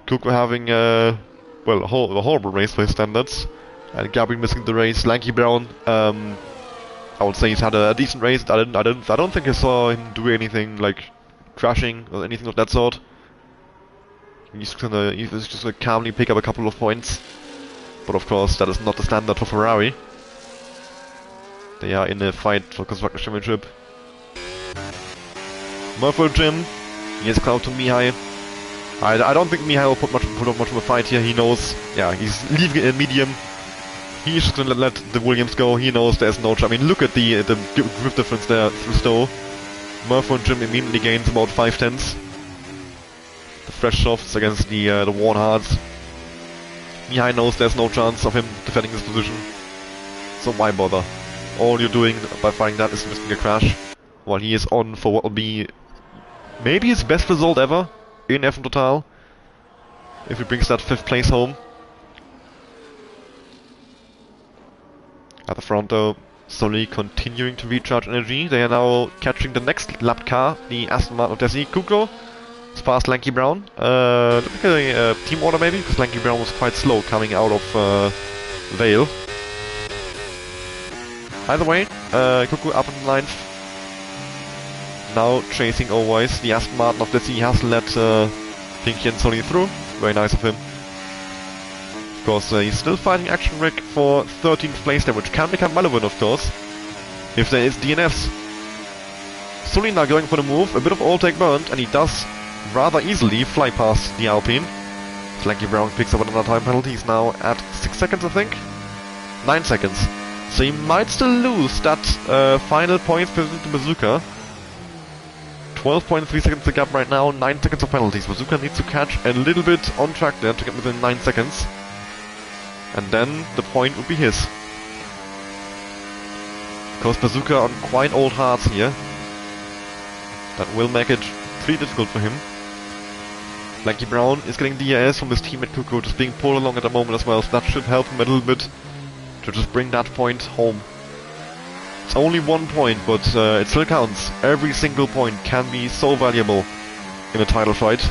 Kuku having well, a horrible race for his standards, and Gabriel missing the race. Lanky Brown, I would say he's had a decent race. I don't think I saw him do anything like crashing or anything of that sort. He's just gonna calmly pick up a couple of points, but of course that is not the standard for Ferrari. They are in a fight for Constructors' Championship. Murph1 Jim, he has clout to Mihai. I don't think Mihai will put up much of a fight here. He knows, yeah, he's leaving it in medium. He's just gonna let the Williams go. He knows there's no chance. I mean, look at the grip difference there through Stowe. Murph1 Jim immediately gains about 5/10. The fresh softs against the worn hards. Mihai knows there's no chance of him defending his position. So why bother? All you're doing by fighting that is risking a crash, while he is on for what will be maybe his best result ever in F1 Total, if he brings that 5th place home. At the front though, Sully continuing to recharge energy. They are now catching the next lapped car, the Aston Martin of Desi. Kuko has passed Lanky Brown. Look at a team order maybe, because Lanky Brown was quite slow coming out of Vale. Either way, Kuku up in ninth. Now chasing Always. The Aston Martin of the Sea has let Pinky and Sully through. Very nice of him. Of course, he's still fighting Action Rick for 13th place there, which can become relevant, of course, if there is DNFs. Sully now going for the move, a bit of all-take burnt, and he does rather easily fly past the Alpine. Lanky Brown picks up another time penalty. He's now at 6 seconds, I think? 9 seconds. So he might still lose that final points position to Bazooka. 12.3 seconds to gap right now, 9 seconds of penalties. Bazooka needs to catch a little bit on track there to get within 9 seconds. And then the point would be his. Because Bazooka on quite old hards here. That will make it pretty difficult for him. Lanky Brown is getting DRS from his teammate Kuku, just being pulled along at the moment as well, so that should help him a little bit to just bring that point home. It's only 1 point, but it still counts. Every single point can be so valuable in a title fight.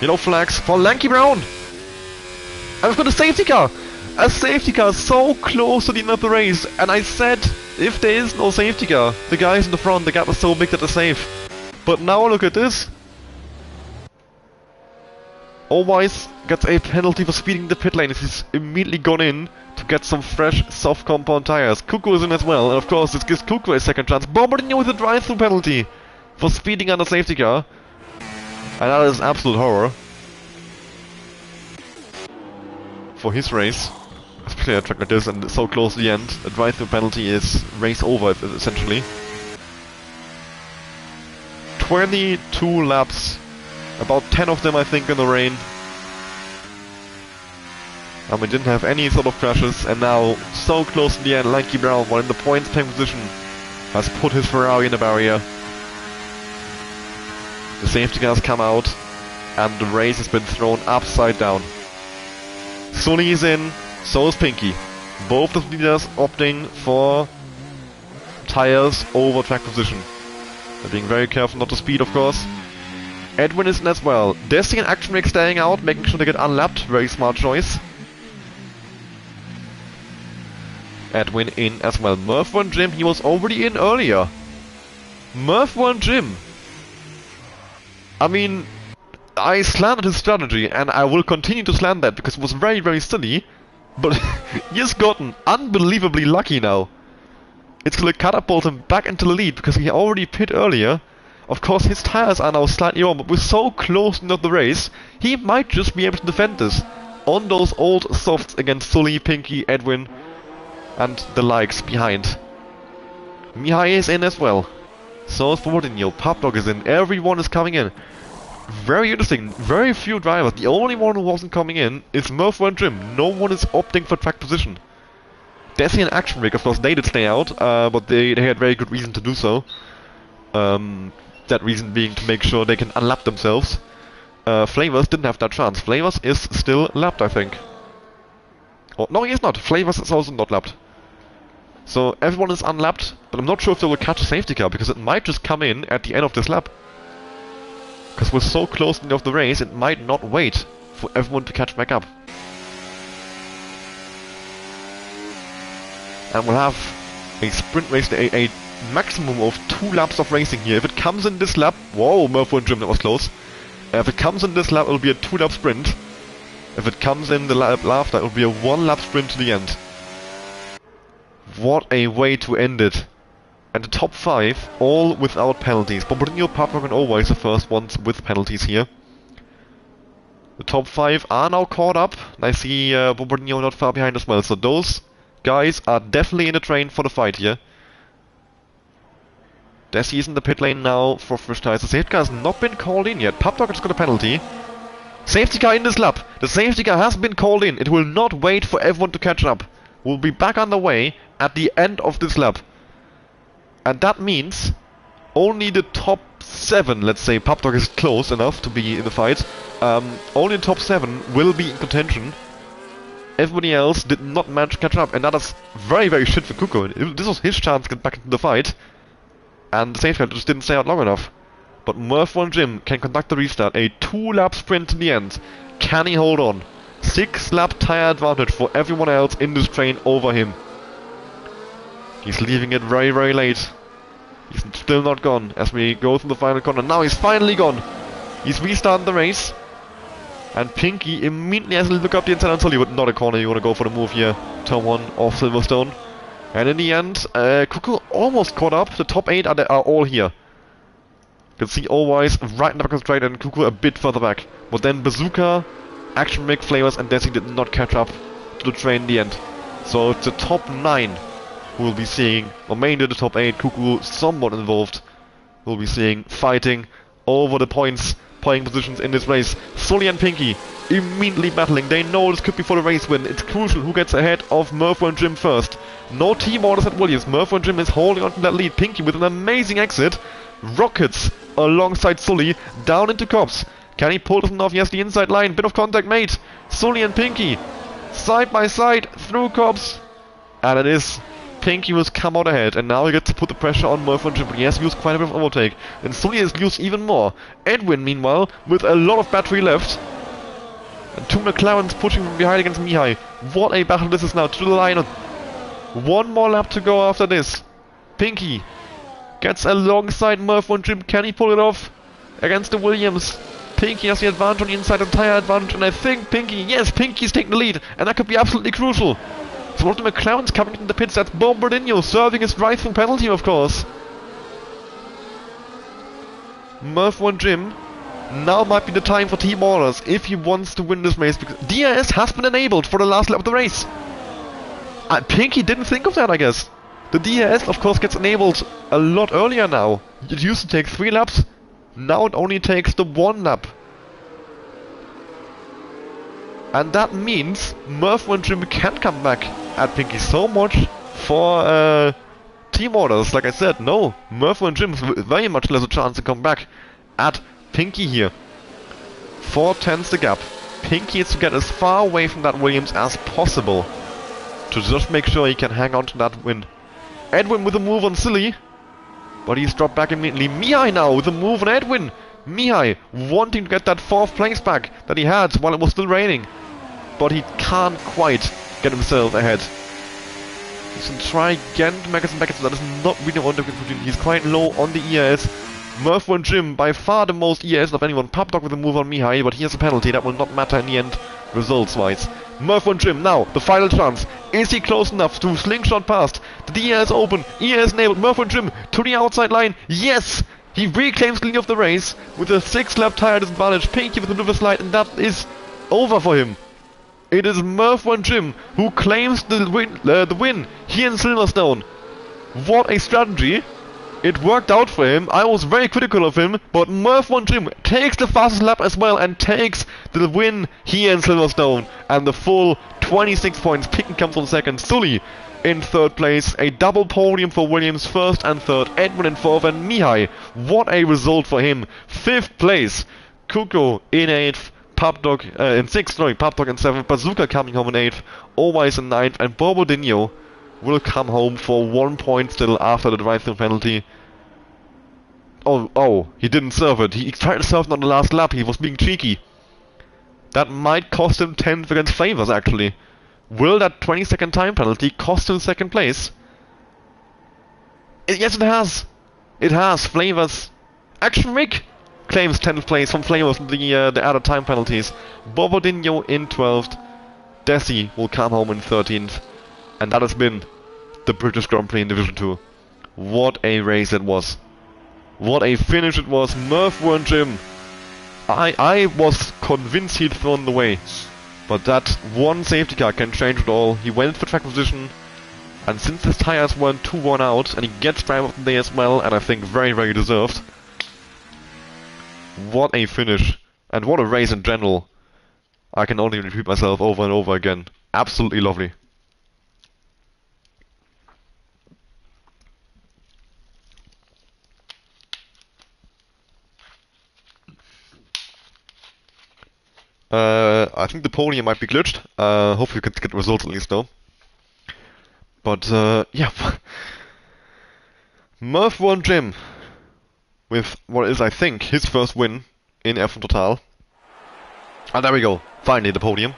Yellow flags for Lanky Brown! And we've got a safety car! A safety car so close to the end of the race, and I said if there is no safety car, the guys in the front, the gap was so big that they're safe. But now look at this. Always gets a penalty for speeding the pit lane as he's immediately gone in to get some fresh soft compound tires. Kuku is in as well, and of course this gives Kuku a second chance. Bombardino with a drive-through penalty for speeding on the safety car. And that is absolute horror for his race. Especially a track like this and so close to the end. A drive-through penalty is race over, essentially. 22 laps. About 10 of them, I think, in the rain. And we didn't have any sort of crashes, and now, so close to the end, Lanky Brown, while in the points-paying position, has put his Ferrari in the barrier. The safety cars come out, and the race has been thrown upside down. Sully is in, so is Pinky. Both the leaders opting for tires over track position. They're being very careful not to speed, of course. Edwin is in as well. Desi and Action Rick staying out, making sure they get unlapped. Very smart choice. Edwin in as well. Murph won Jim, he was already in earlier. Murph won Jim. I mean, I slandered his strategy, and I will continue to slander that because it was very, very silly. But he has gotten unbelievably lucky now. It's gonna catapult him back into the lead because he already pit earlier. Of course, his tires are now slightly on, but we're so close to the race, he might just be able to defend this on those old softs against Sully, Pinky, Edwin, and the likes behind. Mihai is in as well. So is Bombardino. Papdog is in. Everyone is coming in. Very interesting. Very few drivers. The only one who wasn't coming in is Murph and Jim. No one is opting for track position. Desi and Action Rick, of course, they did stay out, but they had very good reason to do so. That reason being to make sure they can unlap themselves. Flavors didn't have that chance. Flavors is still lapped, I think. Oh, no, he is not. Flavors is also not lapped. So everyone is unlapped, but I'm not sure if they will catch a safety car, because it might just come in at the end of this lap. Because we're so close to the end of the race, it might not wait for everyone to catch back up. And we'll have a sprint race, a maximum of 2 laps of racing here. If it comes in this lap... Whoa, Murphy and Jim, that was close. If it comes in this lap, it'll be a 2-lap sprint. If it comes in the lap after, it'll be a 1-lap sprint to the end. What a way to end it. And the top 5, all without penalties. Bombardino, Papdog and Always the first ones with penalties here. The top 5 are now caught up. I see Bombardino not far behind as well. So those guys are definitely in the train for the fight here. Desi is in the pit lane now for fresh tires. The safety car has not been called in yet. Papdog has got a penalty. Safety car in this lap. The safety car has been called in. It will not wait for everyone to catch up. We'll be back on the way at the end of this lap. And that means only the top 7, let's say Papdog is close enough to be in the fight, only the top 7 will be in contention. Everybody else did not manage to catch up, and that is very, very shit for Kuku. This was his chance to get back into the fight, and the safety car just didn't stay out long enough. But Murph and Jim can conduct the restart, a 2-lap sprint in the end. Can he hold on? 6-lap tire advantage for everyone else in this train over him. He's leaving it very, very late. He's still not gone as we go through the final corner. Now he's finally gone. He's restarting the race. And Pinky immediately has to look up the inside on Sully, but not a corner. You want to go for the move here. Turn 1 off Silverstone. And in the end, Cuckoo almost caught up. The top 8 are all here. You can see Allwise right in the back of the straight and Cuckoo a bit further back. But then Bazooka, Action Mick, Flavors and Desi did not catch up to the train in the end. So it's the top 9 who will be seeing, or mainly the top 8, Cuckoo somewhat involved, we'll be seeing fighting over the point positions in this race. Sully and Pinky immediately battling. They know this could be for the race win. It's crucial who gets ahead of Murphy and Jim first. No team orders at Williams. Murphy and Jim is holding on to that lead. Pinky with an amazing exit. Rockets alongside Sully down into Cops. Can he pull this one off? Yes, the inside line. Bit of contact made. Sully and Pinky side by side through Cops. And it is Pinky was come out ahead, and now he gets to put the pressure on Murphy and Jim. He has used quite a bit of overtake, and Sully has used even more. Edwin, meanwhile, with a lot of battery left. And 2 McLarens pushing from behind against Mihai. What a battle this is now, to the line. One more lap to go after this. Pinky gets alongside Murphy and Jim. Can he pull it off against the Williams? Pinky has the advantage on the inside, entire advantage, and I think yes, Pinky's taking the lead, and that could be absolutely crucial. So one of the McLarens coming in the pits, that's Bombardino serving his drive-through penalty, of course. Murphy and Jim, now might be the time for team orders if he wants to win this race, because DRS has been enabled for the last lap of the race. Pinky didn't think of that, I guess. The DRS, of course, gets enabled a lot earlier now. It used to take 3 laps, now it only takes the 1 lap. And that means Murphy and Jim can come back at Pinky. So much for team orders. Like I said, no, Murphy and Jim very much less a chance to come back at Pinky here. 4 tenths the gap. Pinky needs to get as far away from that Williams as possible to just make sure he can hang on to that win. Edwin with a move on Silly, but he's dropped back immediately. Mihai now with a move on Edwin. Mihai wanting to get that 4th place back that he had while it was still raining. But he can't quite get himself ahead. He's going to try again to make some back, so that is not really on the opportunity. He's quite low on the ERS. Murphy and Jim, by far the most ERS of anyone. Papdog with a move on Mihai, but he has a penalty. That will not matter in the end, results-wise. Murphy and Jim, now, the final chance. Is he close enough to slingshot past? The DRS open, ERS enabled. Murphy and Jim to the outside line. Yes! He reclaims the lead of the race with a 6-lap tire disadvantage. Pinky with a bit of a slide, and that is over for him. It is Murphy and Jim who claims the win here in Silverstone. What a strategy. It worked out for him. I was very critical of him, but Murphy and Jim takes the fastest lap as well and takes the win here in Silverstone. And the full 26 points. Pinky comes on second. Sully in 3rd place. A double podium for Williams, 1st and 3rd. Edwin in 4th, and Mihai. What a result for him. 5th place. Cuckoo in 8th. Papdog in 6th, sorry, Papdog in 7th, Bazooka coming home in 8th, Always in 9th, and Borbodinho will come home for 1 point still after the drive-through penalty. Oh, he didn't serve it. He tried to serve it on the last lap. He was being cheeky. That might cost him 10th against Flavors, actually. Will that 20-second time penalty cost him 2nd place? Yes, it has. It has. Flavors. Action Rick claims 10th place from Flavors from the added time penalties. Borbodinho in 12th. Desi will come home in 13th. And that has been the British Grand Prix in Division 2. What a race it was. What a finish it was. Murphy and Jim. I was convinced he'd thrown it away. But that one safety car can change it all. He went for track position. And since his tires weren't too worn out, and he gets driver of the day as well, and I think very, very deserved. What a finish, and what a race in general. I can only repeat myself over and over again. Absolutely lovely. I think the podium might be glitched. Hopefully we can get results at least though. But yeah. Murphy and Jim with what is, I think, his first win in F1 Total. And there we go. Finally the podium.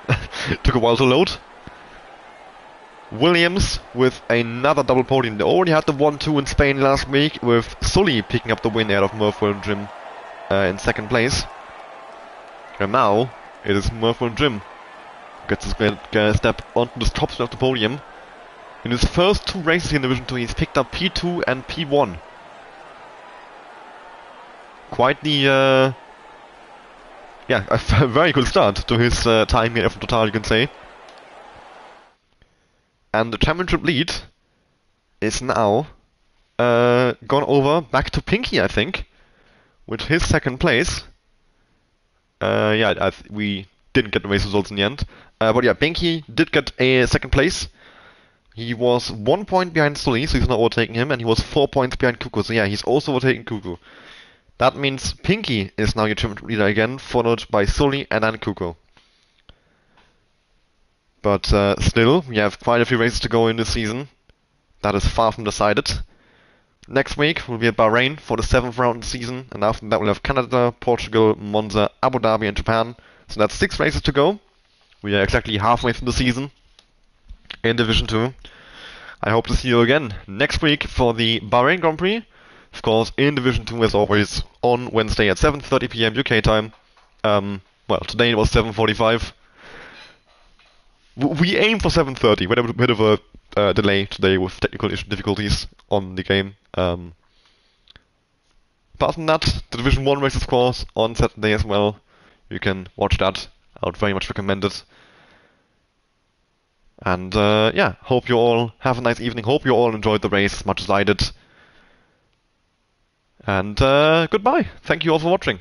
Took a while to load. Williams with another double podium. They already had the 1-2 in Spain last week, with Sully picking up the win out of Murphy Jim in second place. And now it is Murphy Jim gets his step onto the top spot of the podium. In his first 2 races in Division 2, he's picked up P2 and P1. Quite the, a very good start to his time here from Total, you can say. And the championship lead is now gone over back to Pinky, I think, with his second place. We didn't get the race results in the end. But yeah, Pinky did get a second place. He was 1 point behind Sully, so he's not overtaking him, and he was 4 points behind Kuku, so yeah, he's also overtaking Kuku. That means Pinky is now your championship leader again, followed by Sully and then Kuku. But still, we have quite a few races to go in this season. That is far from decided. Next week we'll be at Bahrain for the 7th round of the season, and after that we'll have Canada, Portugal, Monza, Abu Dhabi and Japan. So that's 6 races to go. We are exactly halfway through the season in Division 2. I hope to see you again next week for the Bahrain Grand Prix. Of course, in Division 2 as always, on Wednesday at 7:30 PM UK time. Well, today it was 7:45. We aim for 7:30. We had a bit of a delay today with technical difficulties on the game. Apart from that, the Division 1 race, of course, on Saturday as well. You can watch that. I would very much recommend it. And hope you all have a nice evening. Hope you all enjoyed the race as much as I did. And goodbye. Thank you all for watching.